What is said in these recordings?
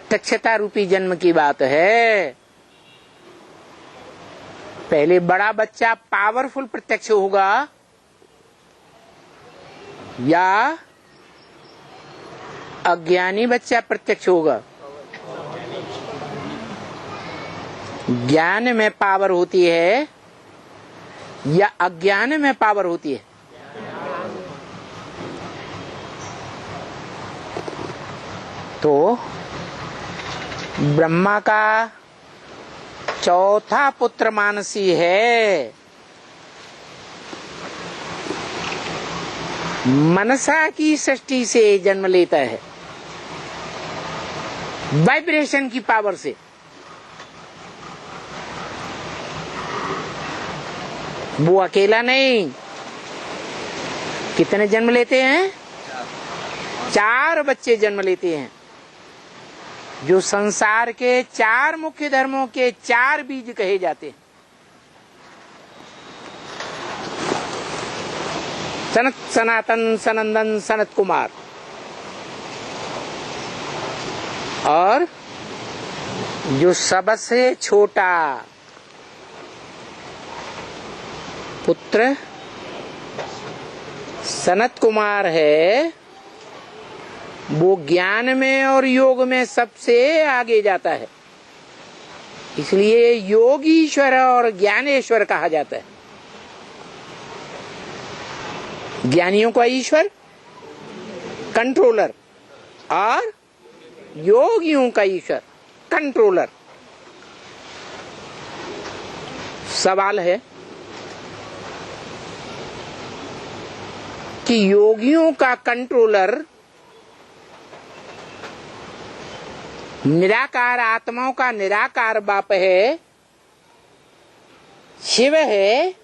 प्रत्यक्षता रूपी जन्म की बात है। पहले बड़ा बच्चा पावरफुल प्रत्यक्ष होगा या अज्ञानी बच्चा प्रत्यक्ष होगा? ज्ञान में पावर होती है या अज्ञान में पावर होती है? तो ब्रह्मा का चौथा पुत्र मानसी है। मनसा की सृष्टि से जन्म लेता है, वाइब्रेशन की पावर से। वो अकेला नहीं, कितने जन्म लेते हैं? 4 बच्चे जन्म लेते हैं, जो संसार के 4 मुख्य धर्मों के 4 बीज कहे जाते हैं। सनत, सनातन, सनंदन, सनत कुमार। और जो सबसे छोटा पुत्र सनत कुमार है, वो ज्ञान में और योग में सबसे आगे जाता है, इसलिए योगीश्वर और ज्ञानेश्वर कहा जाता है। ज्ञानियों का ईश्वर कंट्रोलर और योगियों का ईश्वर कंट्रोलर। सवाल है कि योगियों का कंट्रोलर निराकार आत्माओं का निराकार बाप है, शिव है,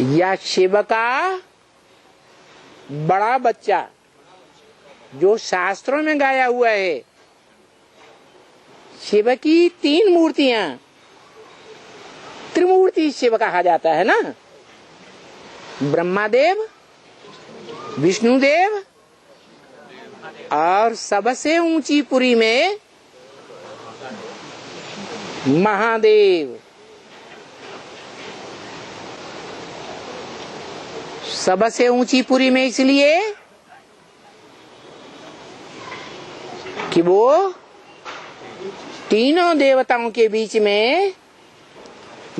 या शिव का बड़ा बच्चा जो शास्त्रों में गाया हुआ है? शिव की 3 मूर्तियां, त्रिमूर्ति शिव कहा जाता है ना। ब्रह्मादेव, विष्णुदेव और सबसे ऊंची पुरी में महादेव। सबसे ऊंची पुरी में इसलिए कि वो तीनों देवताओं के बीच में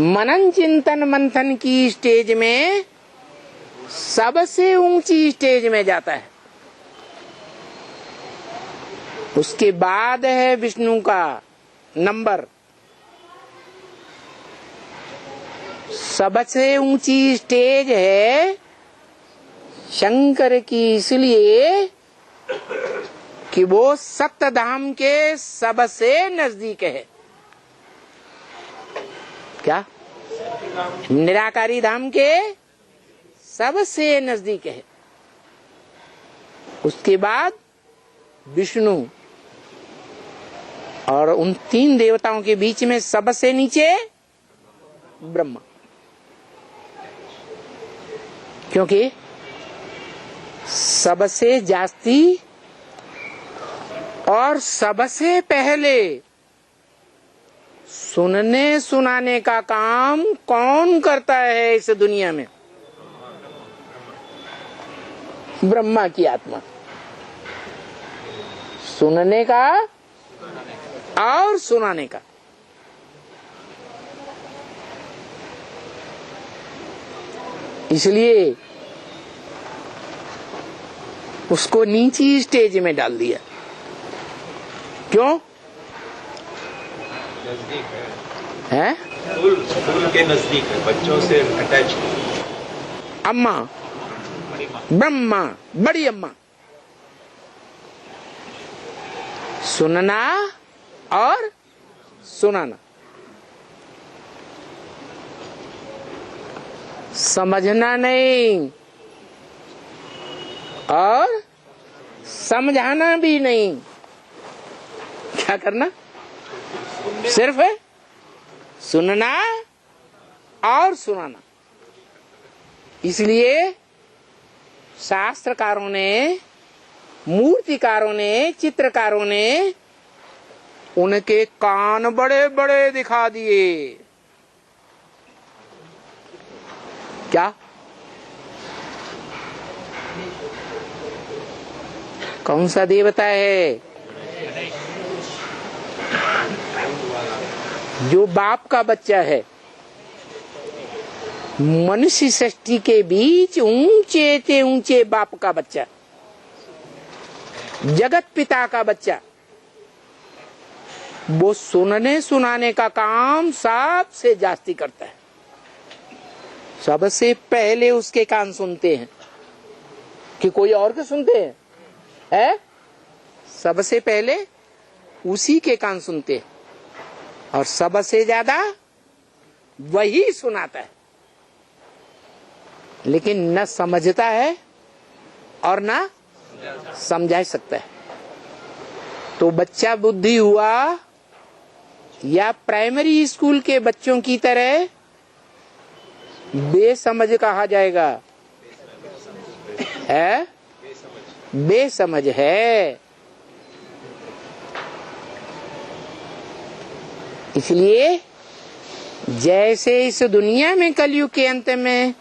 मनन चिंतन मंथन की स्टेज में सबसे ऊंची स्टेज में जाता है। उसके बाद है विष्णु का नंबर। सबसे ऊंची स्टेज है शंकर की, इसलिए कि वो सप्तधाम के सबसे नजदीक है। क्या? निराकारी धाम के सबसे नजदीक है। उसके बाद विष्णु, और उन 3 देवताओं के बीच में सबसे नीचे ब्रह्मा, क्योंकि सबसे जास्ती और सबसे पहले सुनने सुनाने का काम कौन करता है इस दुनिया में? ब्रह्मा की आत्मा। सुनने का और सुनाने का। इसलिए उसको नीची स्टेज में डाल दिया। क्यों? नजदीक है, स्कूल के नजदीक है, बच्चों से अटैच। अम्मा ब्रह्मा, बड़ी अम्मा। सुनना और सुनाना, समझना नहीं और समझाना भी नहीं। क्या करना? सिर्फ सुनना और सुनाना। इसलिए शास्त्रकारों ने मूर्तिकारों ने, चित्रकारों ने उनके कान बड़े बड़े दिखा दिए। क्या? कौन सा देवता है? जो बाप का बच्चा है। मनुष्य सृष्टि के बीच ऊंचे से ऊंचे बाप का बच्चा, जगत पिता का बच्चा, वो सुनने सुनाने का काम सबसे जास्ती करता है। सबसे पहले उसके कान सुनते हैं कि कोई और के सुनते हैं? है? सबसे पहले उसी के कान सुनते हैं और सबसे ज्यादा वही सुनाता है, लेकिन न समझता है और न समझा सकता है। तो बच्चा बुद्धि हुआ या प्राइमरी स्कूल के बच्चों की तरह बेसमझ कहा जाएगा? है? बेसमझ है। इसलिए जैसे इस दुनिया में कलयुग के अंत में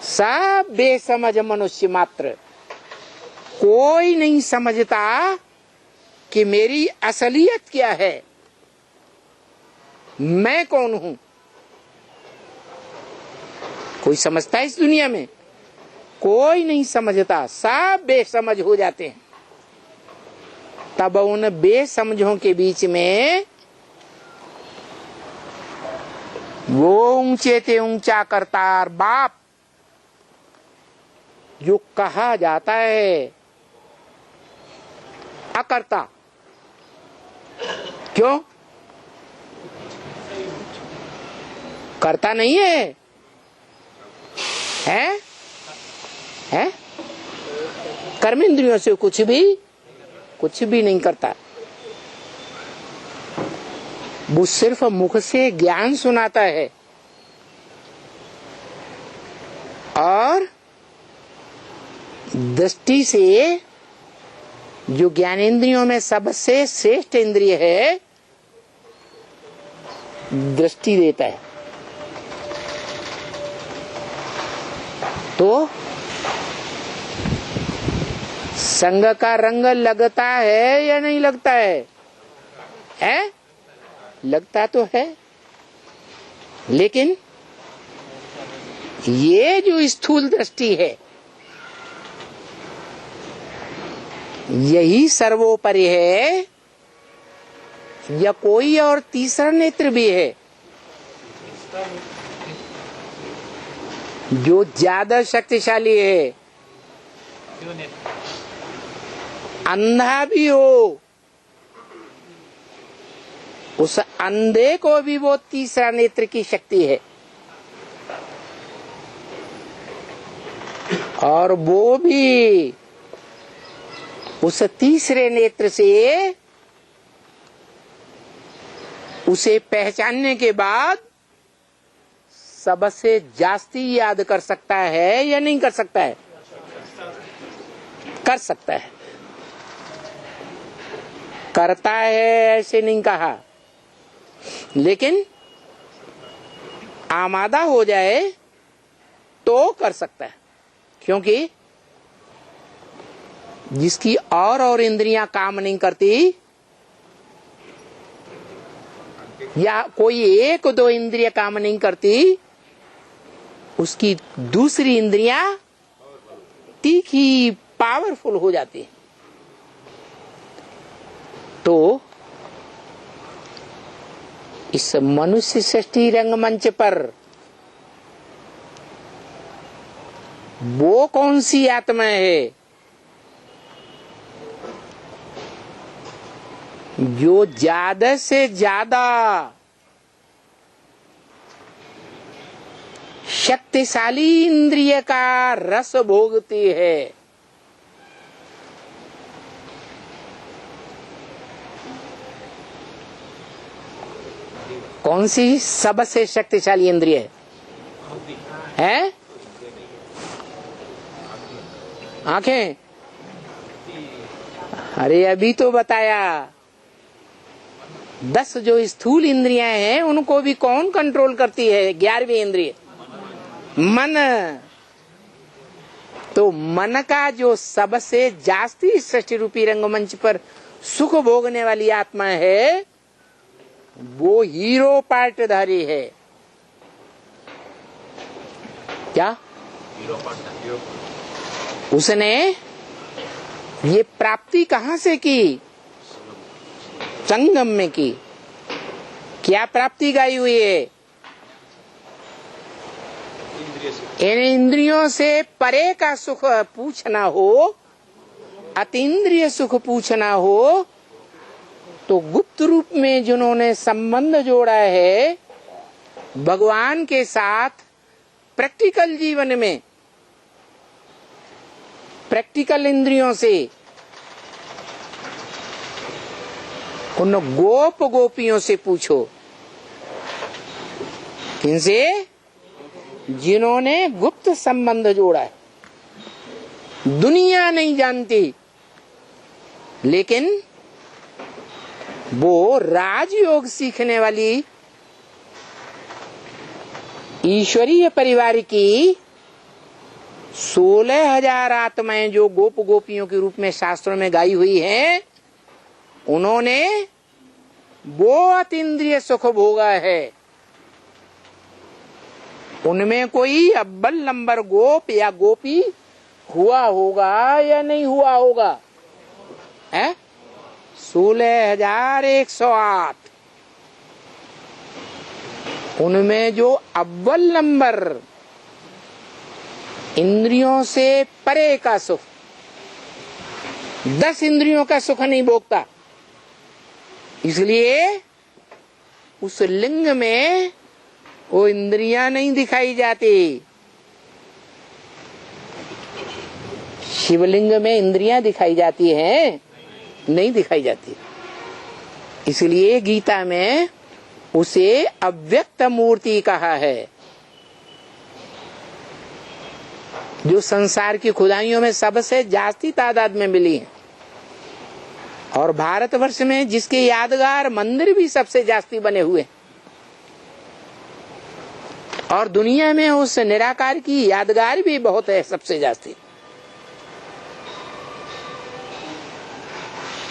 सब बेसमझ मनुष्य मात्र, कोई नहीं समझता कि मेरी असलियत क्या है, मैं कौन हूं। कोई समझता है इस दुनिया में? कोई नहीं समझता, सब बेसमझ हो जाते हैं। तब उन बेसमझों के बीच में वो ऊंचे से ऊंचा करतार बाप जो कहा जाता है अकर्ता। क्यों? करता नहीं है? है? कर्मेंद्रियों से कुछ भी नहीं करता। वो सिर्फ मुख से ज्ञान सुनाता है और दृष्टि से, जो ज्ञानेंद्रियों में सबसे श्रेष्ठ इंद्रिय है, दृष्टि देता है। तो संग का रंग लगता है या नहीं लगता है? है? लगता तो है, लेकिन ये जो स्थूल दृष्टि है, यही सर्वोपरि है या कोई और तीसरा नेत्र भी है जो ज्यादा शक्तिशाली है? अंधा भी हो, उस अंधे को भी वो तीसरा नेत्र की शक्ति है और वो भी उस तीसरे नेत्र से उसे पहचानने के बाद सबसे जास्ती याद कर सकता है या नहीं कर सकता है? कर सकता है। करता है ऐसे नहीं कहा, लेकिन आमादा हो जाए तो कर सकता है। क्योंकि जिसकी और इंद्रियां काम नहीं करती या कोई एक दो इंद्रियां काम नहीं करती, उसकी दूसरी इंद्रियां तीखी पावरफुल हो जाती है। तो इस मनुष्य सृष्टि रंगमंच पर वो कौन सी आत्मा है जो ज्यादा से ज्यादा शक्तिशाली इंद्रिय का रस भोगती है? कौन सी सबसे शक्तिशाली इंद्रिय है? आंखें? अरे अभी तो बताया 10 जो स्थूल इंद्रियां हैं उनको भी कौन कंट्रोल करती है? 11वीं इंद्रिय मन। तो मन का जो सबसे जास्ती सृष्टि रूपी रंगमंच पर सुख भोगने वाली आत्मा है वो हीरो पार्टधारी है। क्या उसने ये प्राप्ति कहां से की? संगम में की। क्या प्राप्ति गाई हुई है? इन इंद्रियों से परे का सुख पूछना हो, अतीन्द्रिय सुख पूछना हो, तो गुप्त रूप में जिन्होंने संबंध जोड़ा है भगवान के साथ प्रैक्टिकल जीवन में, प्रैक्टिकल इंद्रियों से, उन गोप गोपियों से पूछो। किनसे? जिन्होंने गुप्त संबंध जोड़ा है। दुनिया नहीं जानती, लेकिन वो राजयोग सीखने वाली ईश्वरीय परिवार की 16,000 आत्माएं जो गोप गोपियों के रूप में शास्त्रों में गाई हुई हैं, उन्होंने वो अतीन्द्रिय सुख भोगा है। उनमें कोई अव्वल नंबर गोप या गोपी हुआ होगा या नहीं हुआ होगा? है 16,108। उनमें जो अव्वल नंबर इंद्रियों से परे का सुख, 10 इंद्रियों का सुख नहीं भोगता, इसलिए उस लिंग में वो इंद्रियां नहीं दिखाई जाती। शिवलिंग में इंद्रियां दिखाई जाती हैं? नहीं दिखाई जाती। इसलिए गीता में उसे अव्यक्त मूर्ति कहा है। जो संसार की खुदाइयों में सबसे जास्ती तादाद में मिली है, और भारतवर्ष में जिसके यादगार मंदिर भी सबसे जास्ती बने हुए, और दुनिया में उस निराकार की यादगार भी बहुत है सबसे जास्ती।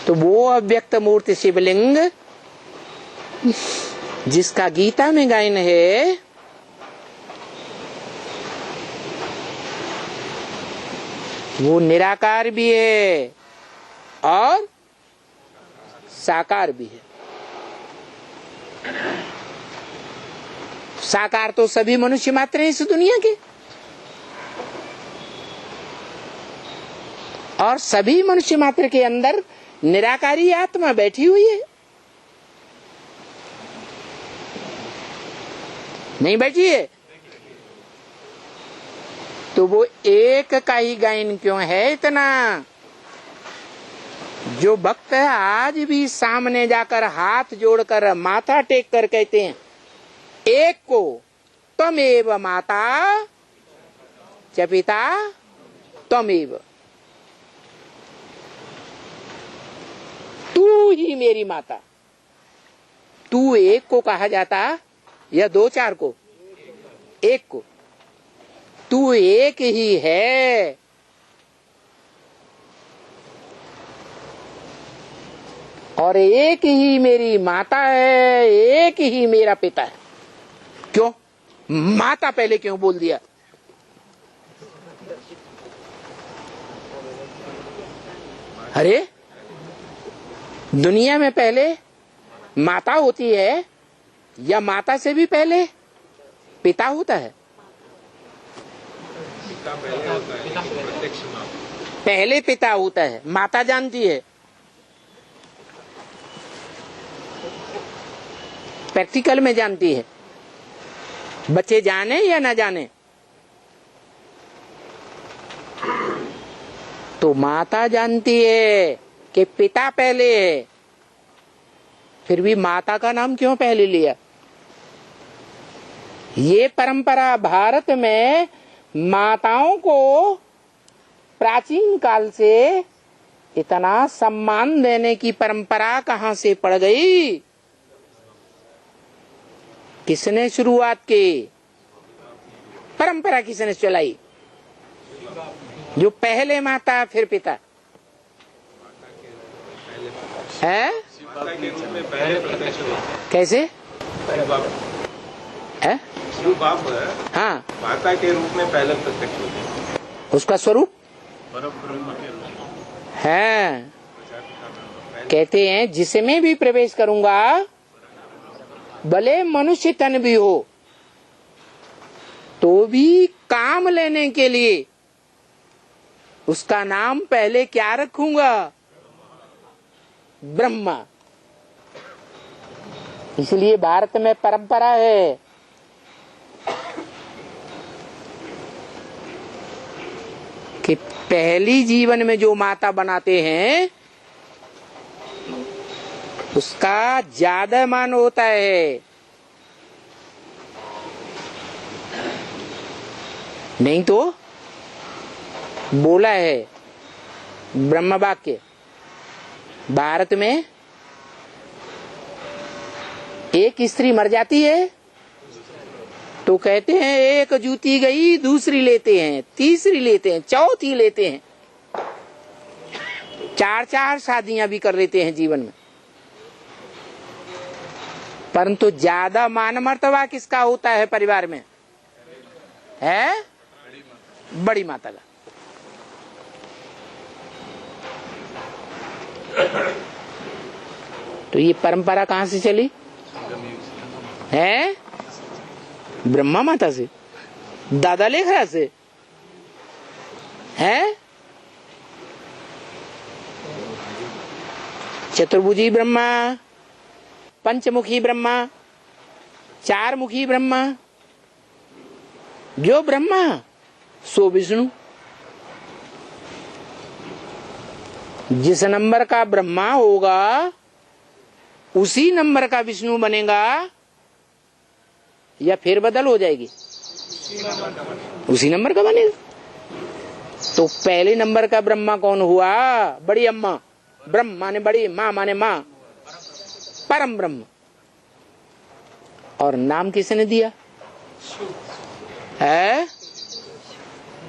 तो वो अव्यक्त मूर्ति शिवलिंग जिसका गीता में गायन है, वो निराकार भी है और साकार भी है। साकार तो सभी मनुष्य मात्र हैं इस दुनिया के, और सभी मनुष्य मात्र के अंदर निराकारी आत्मा बैठी हुई है। नहीं बैठी है? तो वो एक का ही गायन क्यों है इतना? जो भक्त आज भी सामने जाकर हाथ जोड़कर माथा टेक कर कहते हैं एक को त्वमेव माता च पिता त्वमेव, तू ही मेरी माता। तू एक को कहा जाता या 2-4 को? एक को। तू एक ही है। और एक ही मेरी माता है, एक ही मेरा पिता है। क्यों माता पहले क्यों बोल दिया? अरे दुनिया में पहले माता होती है या माता से भी पहले पिता होता है? पहले पिता होता है, माता जानती है। प्रैक्टिकल में जानती है, बच्चे जाने या ना जाने। तो माता जानती है कि पिता पहले है, फिर भी माता का नाम क्यों पहले लिया? ये परंपरा भारत में माताओं को प्राचीन काल से इतना सम्मान देने की परंपरा कहां से पड़ गई? किसने शुरुआत की? परंपरा किसने चलाई? जो पहले माता फिर पिता है। माता के रूप में पहले प्रत्यक्ष हुए। कैसे है? शिव बाप हाँ, माता के रूप में पहले प्रत्यक्ष हुए। उसका स्वरूप है। कहते हैं जिसमें भी प्रवेश करूंगा भले मनुष्य तन भी हो तो भी काम लेने के लिए उसका नाम पहले क्या रखूंगा? ब्रह्मा। इसलिए भारत में परंपरा है कि पहली जीवन में जो माता बनाते हैं उसका ज्यादा मान होता है। नहीं तो बोला है ब्रह्म वाक्य, भारत में एक स्त्री मर जाती है तो कहते हैं एक जूती गई, दूसरी लेते हैं, तीसरी लेते हैं, चौथी लेते हैं, 4-4 शादियां भी कर लेते हैं जीवन में। परंतु ज्यादा मान मर्तबा किसका होता है परिवार में? है बड़ी माता का। तो ये परंपरा कहां से चली है? ब्रह्मा माता से, दादा लेखरा से है। चतुर्भुजी ब्रह्मा, पंचमुखी ब्रह्मा, 4 मुखी ब्रह्मा। जो ब्रह्मा सो विष्णु। जिस नंबर का ब्रह्मा होगा उसी नंबर का विष्णु बनेगा या फिर बदल हो जाएगी? उसी नंबर का बनेगा। तो पहले नंबर का ब्रह्मा कौन हुआ? बड़ी अम्मा। ब्रह्म माने बड़ी, माँ माने माँ, परम ब्रह्म। और नाम किसने दिया है?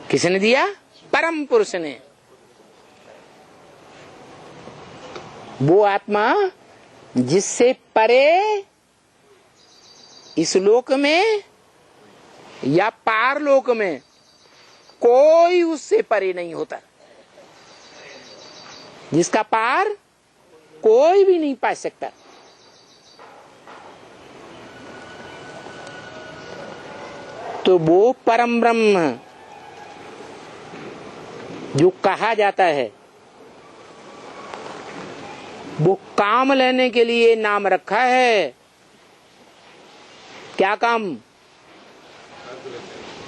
किसने दिया? परम पुरुष ने। वो आत्मा जिससे परे इस लोक में या पार लोक में कोई उससे परे नहीं होता, जिसका पार कोई भी नहीं पा सकता। तो वो परम ब्रह्म जो कहा जाता है वो काम लेने के लिए नाम रखा है। क्या काम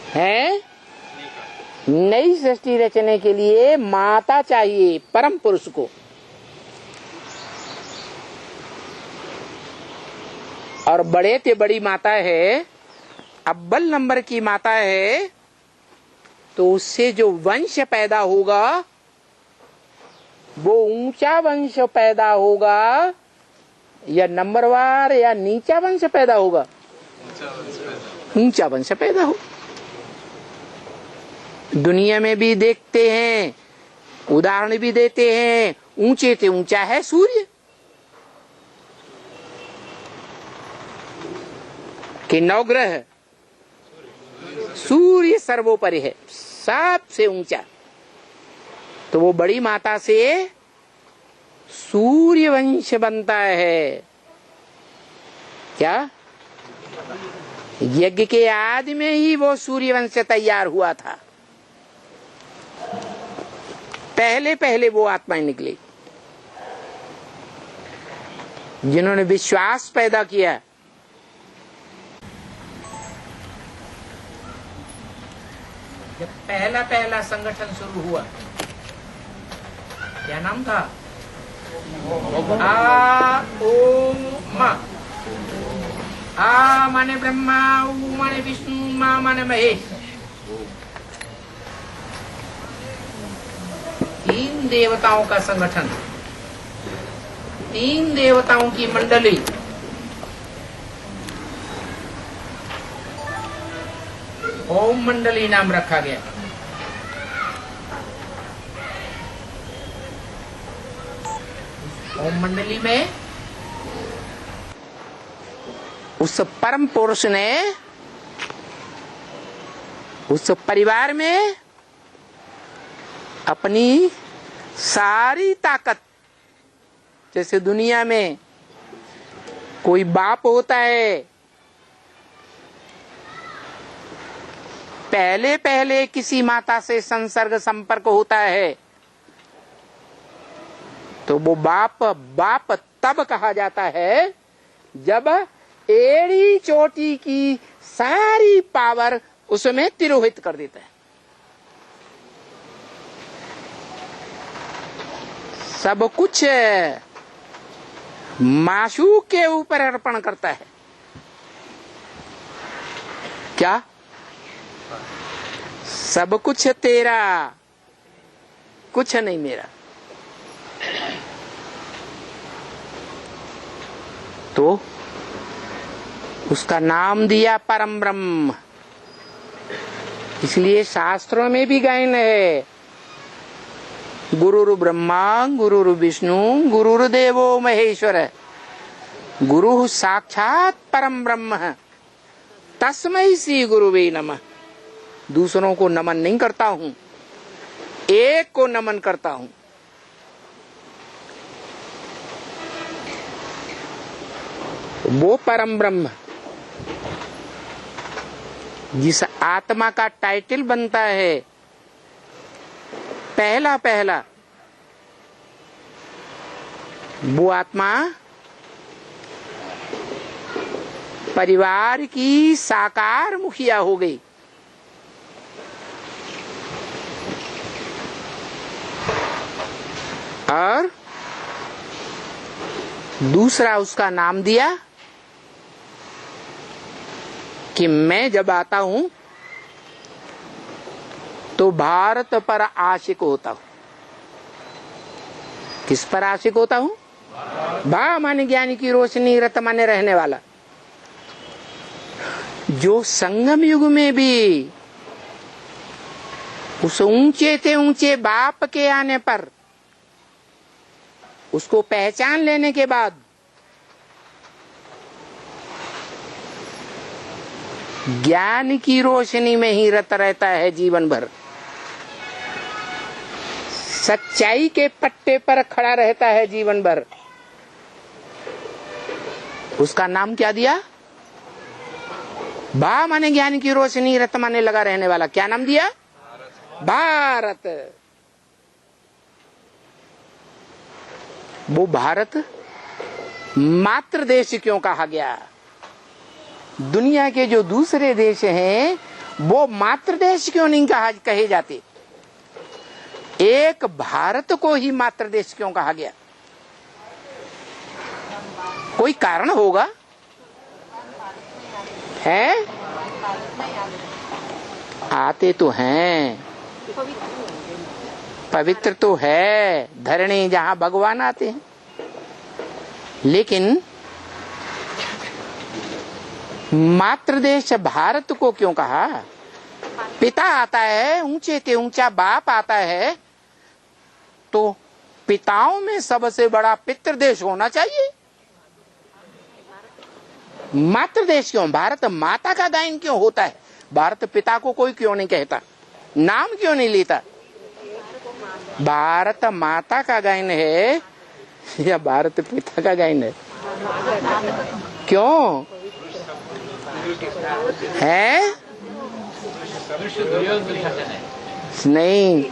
है? नई सृष्टि रचने के लिए माता चाहिए परम पुरुष को। और बड़े से बड़ी माता है, अव्वल नंबर की माता है, तो उससे जो वंश पैदा होगा वो ऊंचा वंश पैदा होगा या नंबरवार या नीचा वंश पैदा होगा? ऊंचा वंश पैदा हो। दुनिया में भी देखते हैं, उदाहरण भी देते हैं, ऊंचे से ऊंचा है सूर्य कि नवग्रह, सूर्य सर्वोपरि है, सबसे ऊंचा। तो वो बड़ी माता से सूर्य वंश बनता है। क्या? यज्ञ के आदि में ही वो सूर्य वंश तैयार हुआ था। पहले पहले वो आत्माएं निकली जिन्होंने विश्वास पैदा किया। जब पहला पहला संगठन शुरू हुआ, क्या नाम था? आ ओ मा। आ माने ब्रह्मा, ऊ माने विष्णु, माँ माने महेश। तीन देवताओं का संगठन, तीन देवताओं की मंडली, ओम मंडली नाम रखा गया। ओम मंडली में उस परम पुरुष ने उस परिवार में अपनी सारी ताकत, जैसे दुनिया में कोई बाप होता है, पहले पहले किसी माता से संसर्ग संपर्क होता है तो वो बाप तब कहा जाता है जब एड़ी चोटी की सारी पावर उसमें तिरोहित कर देता है, सब कुछ माशूक के ऊपर अर्पण करता है। क्या? सब कुछ तेरा, कुछ नहीं मेरा। तो उसका नाम दिया परम ब्रह्म। इसलिए शास्त्रों में भी गायन है, गुरुर् ब्रह्मा गुरुर् विष्णु गुरुर्देवो महेश्वर, गुरु साक्षात परम ब्रह्म तस्मै श्री गुरुवे नमः। दूसरों को नमन नहीं करता हूं, एक को नमन करता हूं। वो परम ब्रह्म जिस आत्मा का टाइटल बनता है पहला पहला, वो आत्मा परिवार की साकार मुखिया हो गई। और दूसरा उसका नाम दिया कि मैं जब आता हूं तो भारत पर आशिक होता हूं। किस पर आशिक होता हूं? भा माने ज्ञान की रोशनी, रत माने रहने वाला। जो संगम युग में भी उस ऊंचे से ऊंचे बाप के आने पर, उसको पहचान लेने के बाद ज्ञान की रोशनी में ही रत रहता है जीवन भर, सच्चाई के पट्टे पर खड़ा रहता है जीवन भर। उसका नाम क्या दिया? भा माने ज्ञान की रोशनी, रत माने लगा रहने वाला। क्या नाम दिया? भारत। वो भारत मातृ देश क्यों कहा गया? दुनिया के जो दूसरे देश हैं वो मातृ देश क्यों नहीं कहे जाते? एक भारत को ही मातृ देश क्यों कहा गया? कोई कारण होगा? है? आते तो हैं, पवित्र तो है धरणी जहां भगवान आते हैं, लेकिन मातृदेश भारत को क्यों कहा? पिता आता है, ऊंचे से ऊंचा बाप आता है, तो पिताओं में सबसे बड़ा पितृदेश होना चाहिए। मातृदेश क्यों? भारत माता का गायन क्यों होता है? भारत पिता को कोई क्यों नहीं कहता? नाम क्यों नहीं लेता? भारत माता का गायन है या भारत पिता का गायन है? क्यों है? नहीं,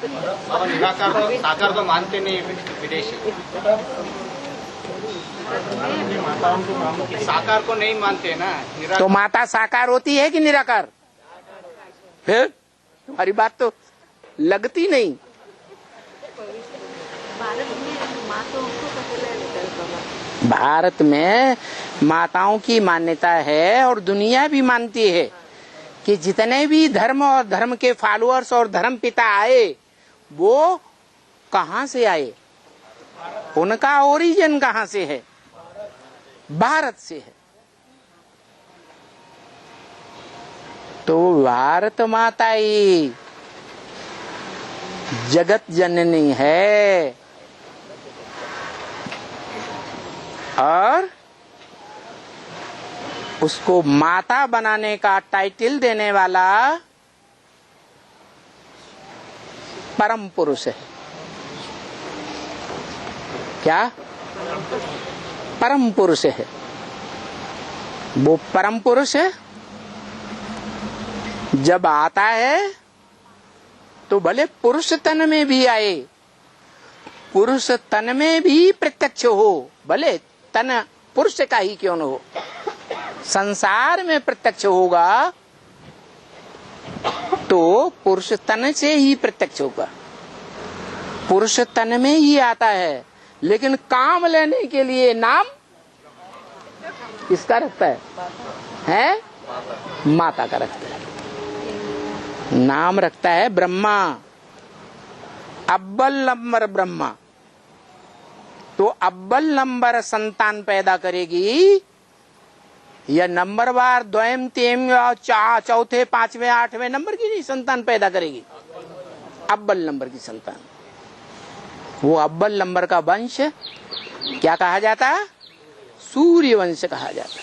साकार तो मानते नहीं विदेशी, साकार को नहीं मानते ना। तो माता साकार होती है कि निराकार? फिर तुम्हारी बात तो लगती नहीं। भारत में माताओं की मान्यता है और दुनिया भी मानती है कि जितने भी धर्म और धर्म के फॉलोअर्स और धर्म पिता आए वो कहां से आए, उनका ओरिजिन कहां से है? भारत से है। तो भारत माता ही जगत जननी है और उसको माता बनाने का टाइटल देने वाला परम पुरुष है। क्या? परम पुरुष है। वो परम पुरुष है जब आता है तो भले पुरुष तन में भी आए, पुरुष तन में भी प्रत्यक्ष हो, भले तन पुरुष का ही क्यों न हो, संसार में प्रत्यक्ष होगा तो पुरुष तन से ही प्रत्यक्ष होगा, पुरुष तन में ही आता है। लेकिन काम लेने के लिए नाम किसका रखता है? माता का रखता है। नाम रखता है ब्रह्मा, अव्वल नंबर ब्रह्मा। तो अव्वल नंबर संतान पैदा करेगी या नंबरवार द्वयम तेम चौथे पांचवें आठवें नंबर की नहीं संतान पैदा करेगी, अव्वल नंबर की संतान। वो अव्वल नंबर का वंश क्या कहा जाता? सूर्य वंश कहा जाता।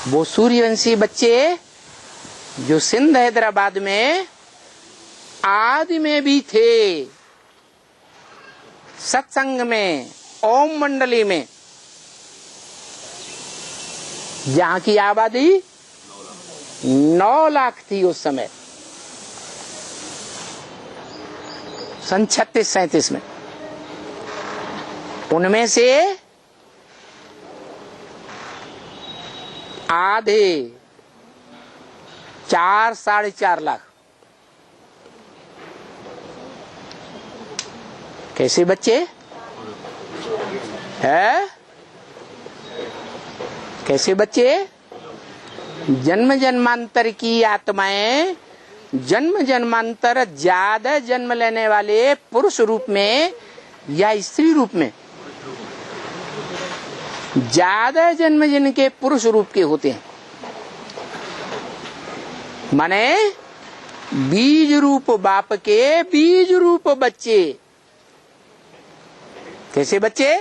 वो सूर्यवंशी बच्चे जो सिंध हैदराबाद में आदि में भी थे, सत्संग में, ओम मंडली में, जहां की आबादी 9 लाख थी उस समय, सन 36-37 में, उनमें से आधे 4-4.5 लाख कैसे बच्चे है? कैसे बच्चे? जन्म जन्मांतर की आत्माएं जन्म जन्मांतर ज्यादा जन्म लेने वाले पुरुष रूप में या स्त्री रूप में, ज्यादा जन्म जिनके पुरुष रूप के होते हैं, माने बीज रूप बाप के बीज रूप बच्चे। कैसे बच्चे?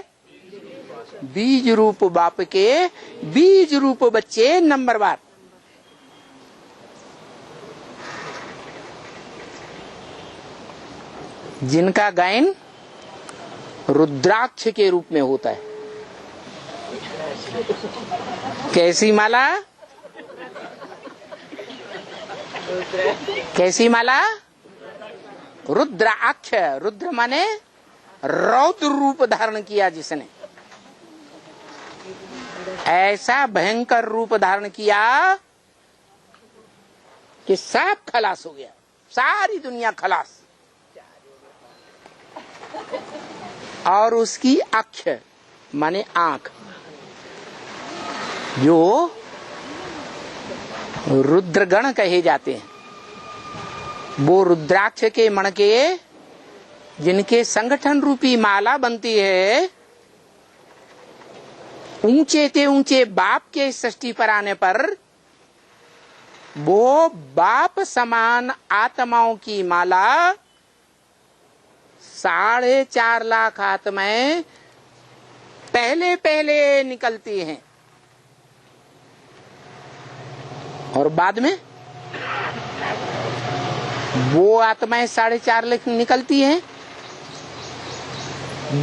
बीज रूप बाप के बीज रूप बच्चे नंबरवार। जिनका गायन रुद्राक्ष के रूप में होता है। कैसी माला? कैसी माला? रुद्राक्ष। रुद्र माने रौद्र रूप धारण किया जिसने, ऐसा भयंकर रूप धारण किया कि सब खलास हो गया, सारी दुनिया खलास। और उसकी अक्ष माने आंख, जो रुद्रगण कहे जाते हैं, वो रुद्राक्ष के मणके जिनके संगठन रूपी माला बनती है, ऊंचे ते ऊंचे बाप के षष्ठी पर आने पर वो बाप समान आत्माओं की माला 4.5 लाख आत्माएं पहले पहले निकलती हैं और बाद में वो आत्माएं 4.5 लाख निकलती हैं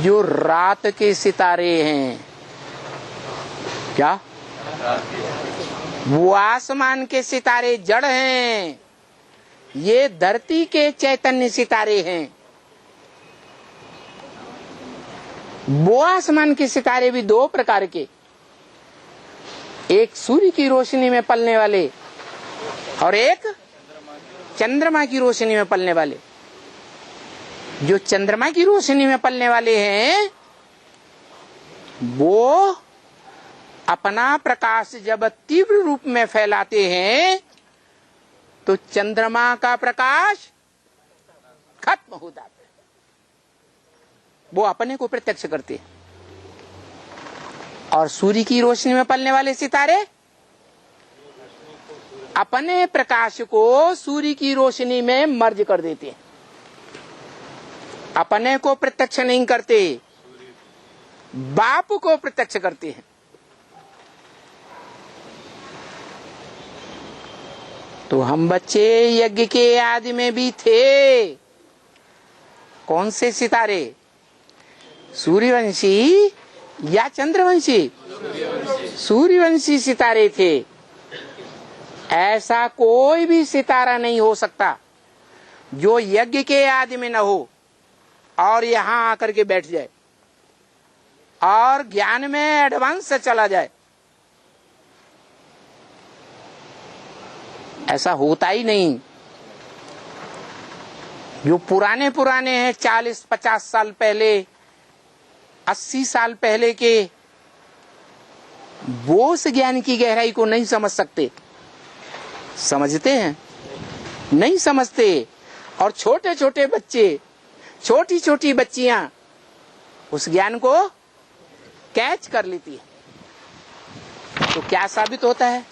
जो रात के सितारे हैं। क्या? वो आसमान के सितारे जड़ हैं, ये धरती के चैतन्य सितारे हैं। वो आसमान के सितारे भी 2 प्रकार के, एक सूर्य की रोशनी में पलने वाले और एक चंद्रमा की रोशनी में पलने वाले। जो चंद्रमा की रोशनी में पलने वाले हैं वो अपना प्रकाश जब तीव्र रूप में फैलाते हैं तो चंद्रमा का प्रकाश खत्म हो जाता है, वो अपने को प्रत्यक्ष करते हैं। और सूर्य की रोशनी में पलने वाले सितारे अपने प्रकाश को सूर्य की रोशनी में मर्ज कर देते हैं, अपने को प्रत्यक्ष नहीं करते, बाप को प्रत्यक्ष करते हैं। तो हम बच्चे यज्ञ के आदि में भी थे। कौन से सितारे? सूर्यवंशी या चंद्रवंशी? सूर्यवंशी सितारे थे। ऐसा कोई भी सितारा नहीं हो सकता जो यज्ञ के आदि में न हो और यहां आकर के बैठ जाए और ज्ञान में एडवांस से चला जाए। ऐसा होता ही नहीं। जो पुराने हैं 40-50 साल पहले, 80 साल पहले के, वो उस ज्ञान की गहराई को नहीं समझ सकते। समझते हैं? नहीं समझते। और छोटे छोटे बच्चे, छोटी छोटी बच्चियां उस ज्ञान को कैच कर लेती है। तो क्या साबित होता है?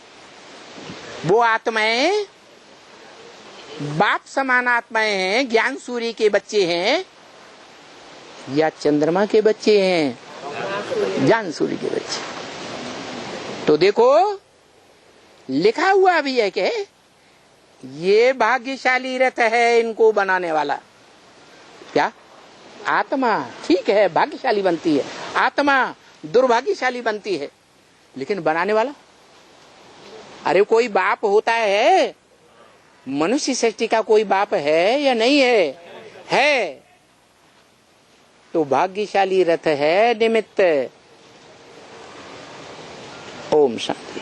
वो आत्माएं बाप समान आत्माएं हैं, ज्ञान सूर्य के बच्चे हैं या चंद्रमा के बच्चे हैं? ज्ञान सूर्य के बच्चे। तो देखो लिखा हुआ भी है कि ये भाग्यशाली रथ है इनको बनाने वाला। क्या? आत्मा ठीक है भाग्यशाली बनती है, आत्मा दुर्भाग्यशाली बनती है, लेकिन बनाने वाला? अरे कोई बाप होता है? मनुष्य सृष्टि का कोई बाप है या नहीं है? है। तो भाग्यशाली रथ है निमित्त। ओम शांति।